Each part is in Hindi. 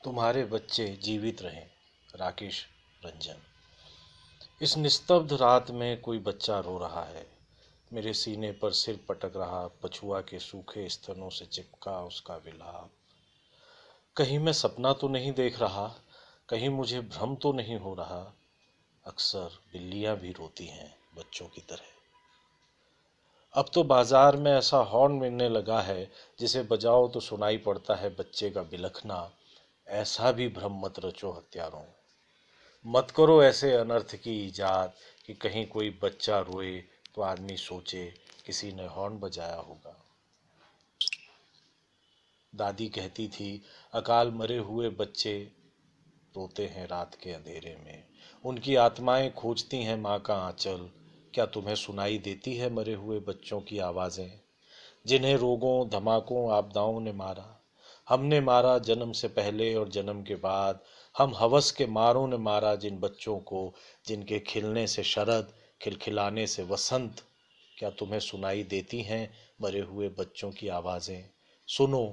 तुम्हारे बच्चे जीवित रहें। राकेश रंजन। इस निस्तब्ध रात में कोई बच्चा रो रहा है। मेरे सीने पर सिर पटक रहा पछुआ के सूखे स्तनों से चिपका उसका विलाप। कहीं मैं सपना तो नहीं देख रहा, कहीं मुझे भ्रम तो नहीं हो रहा। अक्सर बिल्लियां भी रोती हैं बच्चों की तरह। अब तो बाजार में ऐसा हॉर्न मिलने लगा है जिसे बजाओ तो सुनाई पड़ता है बच्चे का बिलखना। ऐसा भी भ्रम मत रचो हत्यारों। मत करो ऐसे अनर्थ की इजाद कि कहीं कोई बच्चा रोए तो आदमी सोचे किसी ने हॉर्न बजाया होगा। दादी कहती थी, अकाल मरे हुए बच्चे रोते हैं रात के अंधेरे में, उनकी आत्माएं खोजती हैं माँ का आंचल। क्या तुम्हें सुनाई देती है मरे हुए बच्चों की आवाजें, जिन्हें रोगों धमाकों आपदाओं ने मारा? हमने मारा जन्म से पहले और जन्म के बाद, हम हवस के मारों ने मारा जिन बच्चों को, जिनके खिलने से शरद, खिलखिलाने से वसंत। क्या तुम्हें सुनाई देती हैं मरे हुए बच्चों की आवाजें? सुनो,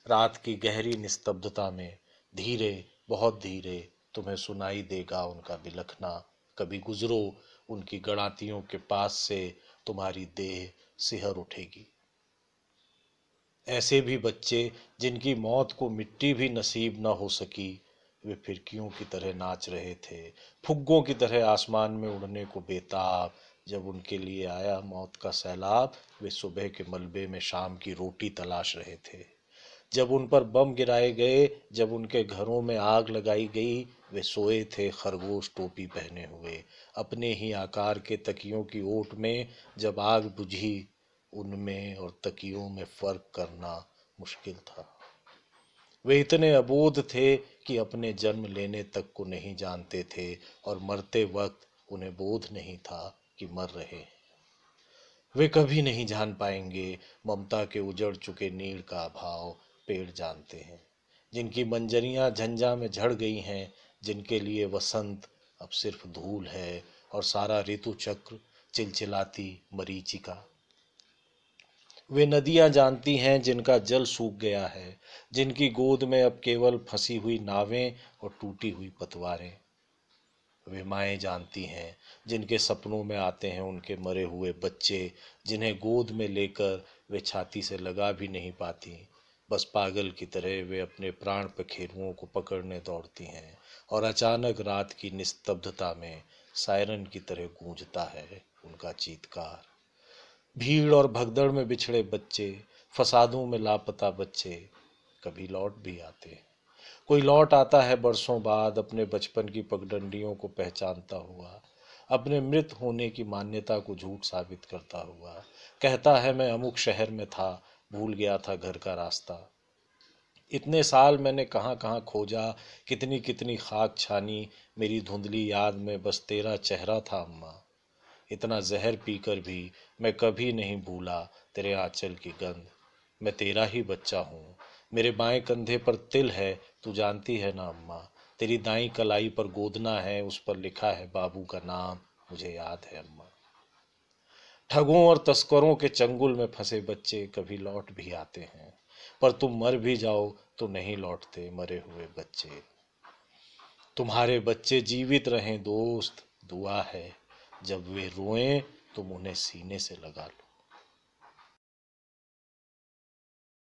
रात की गहरी निस्तब्धता में धीरे, बहुत धीरे तुम्हें सुनाई देगा उनका बिलखना। कभी गुजरो उनकी गड़ातियों के पास से, तुम्हारी देह सिहर उठेगी। ऐसे भी बच्चे जिनकी मौत को मिट्टी भी नसीब न हो सकी, वे फिरकियों की तरह नाच रहे थे, फुग्गों की तरह आसमान में उड़ने को बेताब। जब उनके लिए आया मौत का सैलाब, वे सुबह के मलबे में शाम की रोटी तलाश रहे थे। जब उन पर बम गिराए गए, जब उनके घरों में आग लगाई गई, वे सोए थे खरगोश टोपी पहने हुए अपने ही आकार के तकियों की ओट में। जब आग बुझी, उनमें और तकियों में फर्क करना मुश्किल था। वे इतने अबोध थे कि अपने जन्म लेने तक को नहीं जानते थे, और मरते वक्त उन्हें बोध नहीं था कि मर रहे हैं। वे कभी नहीं जान पाएंगे ममता के उजड़ चुके नीड़ का अभाव। पेड़ जानते हैं जिनकी मंजरियां झंझा में झड़ गई हैं, जिनके लिए वसंत अब सिर्फ धूल है और सारा ऋतु चक्र चिलचिलाती मरीचिका। वे नदियां जानती हैं जिनका जल सूख गया है, जिनकी गोद में अब केवल फंसी हुई नावें और टूटी हुई पतवारें। वे माएँ जानती हैं जिनके सपनों में आते हैं उनके मरे हुए बच्चे, जिन्हें गोद में लेकर वे छाती से लगा भी नहीं पाती। बस पागल की तरह वे अपने प्राण पखेरुओं को पकड़ने दौड़ती हैं, और अचानक रात की निस्तब्धता में सायरन की तरह गूंजता है उनका चीत्कार। भीड़ और भगदड़ में बिछड़े बच्चे, फसादों में लापता बच्चे कभी लौट भी आते हैं। कोई लौट आता है बरसों बाद अपने बचपन की पगडंडियों को पहचानता हुआ, अपने मृत होने की मान्यता को झूठ साबित करता हुआ। कहता है, मैं अमुक शहर में था, भूल गया था घर का रास्ता। इतने साल मैंने कहाँ कहाँ खोजा, कितनी कितनी खाक छानी, मेरी धुंधली याद में बस तेरा चेहरा था अम्मा। इतना जहर पीकर भी मैं कभी नहीं भूला तेरे आंचल की गंध। मैं तेरा ही बच्चा हूँ, मेरे बाएं कंधे पर तिल है, तू जानती है ना अम्मा। तेरी दाई कलाई पर गोदना है, उस पर लिखा है बाबू का नाम, मुझे याद है अम्मा। ठगों और तस्करों के चंगुल में फंसे बच्चे कभी लौट भी आते हैं, पर तुम मर भी जाओ तो नहीं लौटते मरे हुए बच्चे। तुम्हारे बच्चे जीवित रहें दोस्त, दुआ है। जब वे रोएं तुम उन्हें सीने से लगा लो।